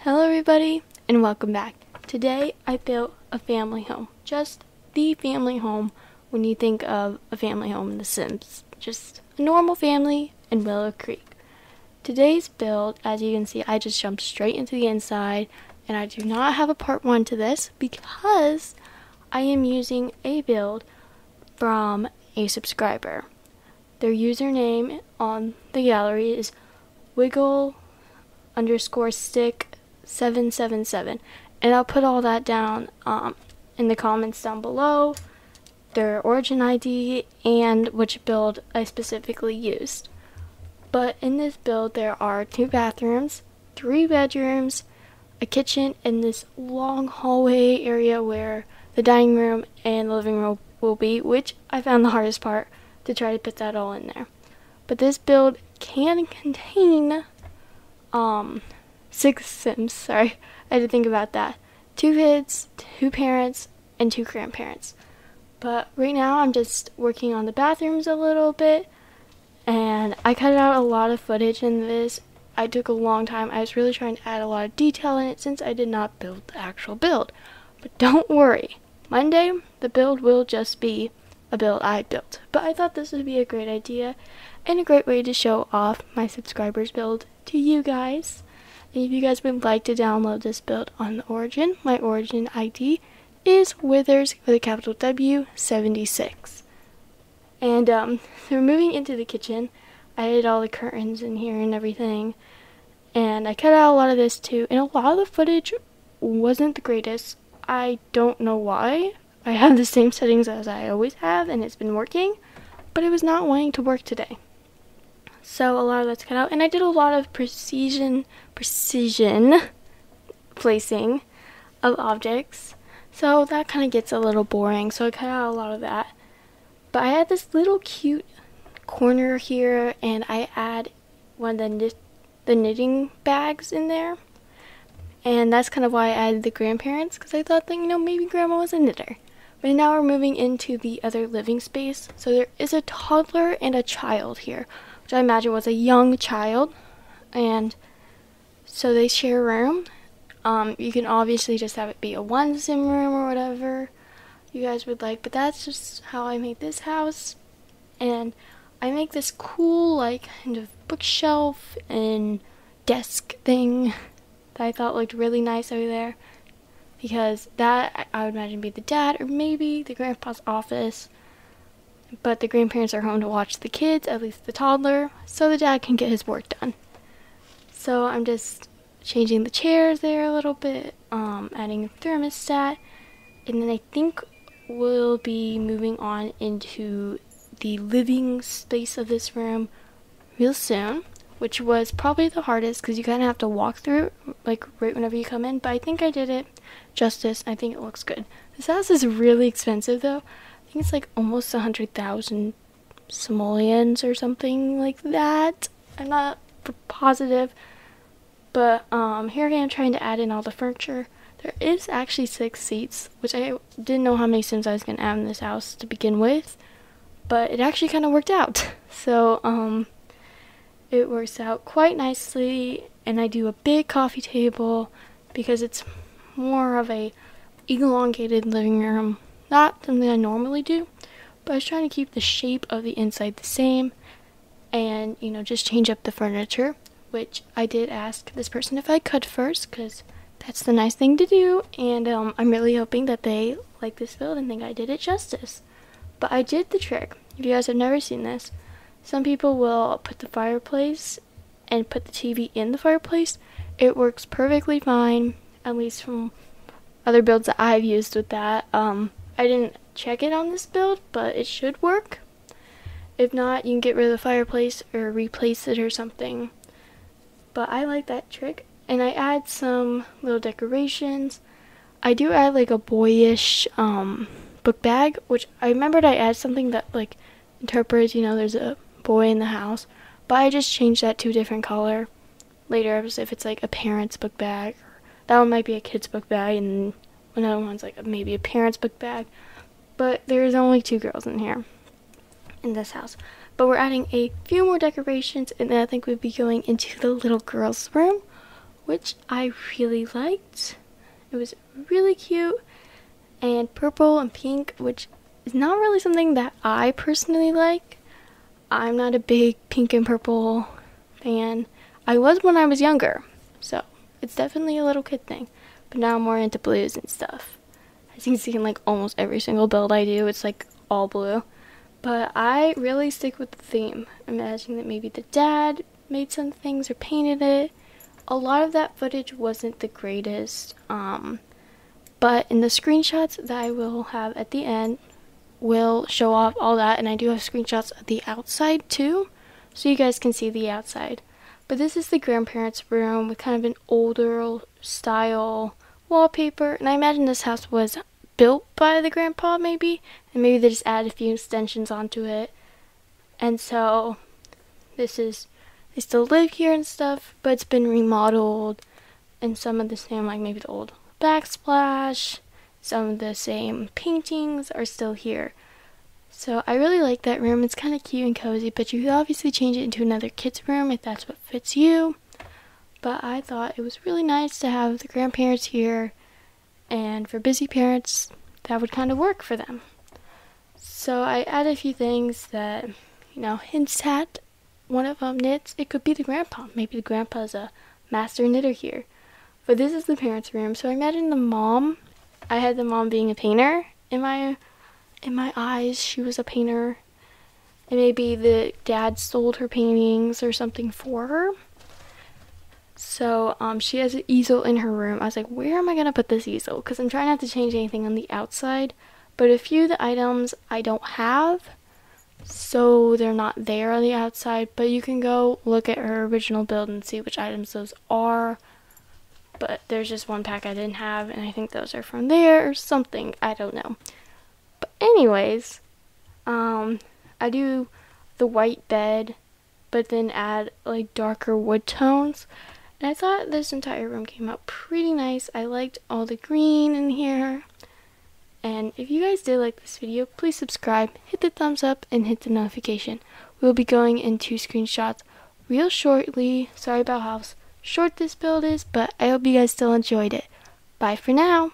Hello everybody and welcome back. Today I built a family home. Just the family home when you think of a family home in The Sims. Just a normal family in Willow Creek. Today's build, as you can see, I just jumped straight into the inside and I do not have a part 1 to this because I am using a build from a subscriber. Their username on the gallery is wiggle_stick777, and I'll put all that down in the comments down below, their origin ID and which build I specifically used. But in this build there are 2 bathrooms, 3 bedrooms, a kitchen, and this long hallway area where the dining room and living room will be, which I found the hardest part to try to put that all in there. But this build can contain 6 Sims. Sorry, I had to think about that. 2 kids, 2 parents, and 2 grandparents. But right now I'm just working on the bathrooms a little bit, and I cut out a lot of footage in this. I took a long time. I was really trying to add a lot of detail in it since I did not build the actual build. But don't worry, Monday the build will just be a build I built. But I thought this would be a great idea and a great way to show off my subscribers' build to you guys. And if you guys would like to download this build on the Origin, my Origin ID is Withers with a capital W 76. And so we're moving into the kitchen. I added all the curtains in here and everything. And I cut out a lot of this too. And a lot of the footage wasn't the greatest. I don't know why. I have the same settings as I always have and it's been working. But it was not wanting to work today. So a lot of that's cut out. And I did a lot of precision placing of objects. So that kind of gets a little boring. So I cut out a lot of that. But I had this little cute corner here, and I add one of the knitting bags in there. And that's kind of why I added the grandparents, because I thought that, maybe grandma was a knitter. But now we're moving into the other living space. So there is a toddler and a child here, which I imagine was a young child. And so they share a room. You can obviously just have it be a 1 sim room or whatever you guys would like, but that's just how I made this house. And I make this cool kind of bookshelf and desk thing that I thought looked really nice over there, because that I would imagine be the dad or maybe the grandpa's office, but the grandparents are home to watch the kids, at least the toddler, so the dad can get his work done. So I'm just changing the chairs there a little bit, adding a thermostat, and then I think we'll be moving on into the living space of this room real soon, which was probably the hardest because you kind of have to walk through it right whenever you come in, but I think I did it justice. I think it looks good. This house is really expensive though. I think it's almost 100,000 simoleons or something like that. I'm not positive, but here I am trying to add in all the furniture. There is actually 6 seats, which I didn't know how many Sims I was going to add in this house to begin with, but it actually kind of worked out. So it works out quite nicely, and I do a big coffee table because it's more of a elongated living room. Not something I normally do, but I was trying to keep the shape of the inside the same and, just change up the furniture, which I did ask this person if I could first, because that's the nice thing to do, and I'm really hoping that they like this build and think I did it justice. But I did the trick. If you guys have never seen this, some people will put the fireplace and put the TV in the fireplace. It works perfectly fine, at least from other builds that I've used with that. I didn't check it on this build, but it should work. If not, you can get rid of the fireplace or replace it or something. But I like that trick. And I add some little decorations. I do add a boyish book bag, which I remembered I add something that interprets, there's a boy in the house. But I just changed that to a different color later, if it's a parent's book bag. That one might be a kid's book bag, and another one's maybe a parent's book bag. But there's only 2 girls in here, in this house. But we're adding a few more decorations, and then I think we'll be going into the little girl's room, which I really liked. It was really cute, and purple and pink, which is not really something that I personally like. I'm not a big pink and purple fan. I was when I was younger, so it's definitely a little kid thing. But now I'm more into blues and stuff. As you can see in like almost every single build I do, it's like all blue. But I really stick with the theme. Imagining that maybe the dad made some things or painted it. A lot of that footage wasn't the greatest, but in the screenshots that I will have at the end will show off all that, and I do have screenshots of the outside too, so you guys can see the outside. But this is the grandparents' room with kind of an older style wallpaper, and I imagine this house was built by the grandpa maybe, and maybe they just added a few extensions onto it. And so this is, they still live here and stuff, but it's been remodeled, and some of the same, like maybe the old backsplash, some of the same paintings are still here. So I really like that room. It's kind of cute and cozy, but you could obviously change it into another kid's room if that's what fits you. But I thought it was really nice to have the grandparents here, and for busy parents, that would kind of work for them. So I added a few things that, hints at one of them knits. It could be the grandpa. Maybe the grandpa's a master knitter here. But this is the parents' room. So I imagine the mom. I had the mom being a painter in my eyes. She was a painter. And maybe the dad sold her paintings or something for her. So she has an easel in her room. I was like, where am I going to put this easel? Because I'm trying not to change anything on the outside. But a few of the items I don't have, so they're not there on the outside. But you can go look at her original build and see which items those are. But there's just one pack I didn't have, and I think those are from there or something. I don't know. But anyways, I do the white bed, but then add like darker wood tones. And I thought this entire room came out pretty nice. I liked all the green in here. And if you guys did like this video, please subscribe, hit the thumbs up, and hit the notification. We'll be going into screenshots real shortly. Sorry about how short this build is, but I hope you guys still enjoyed it. Bye for now.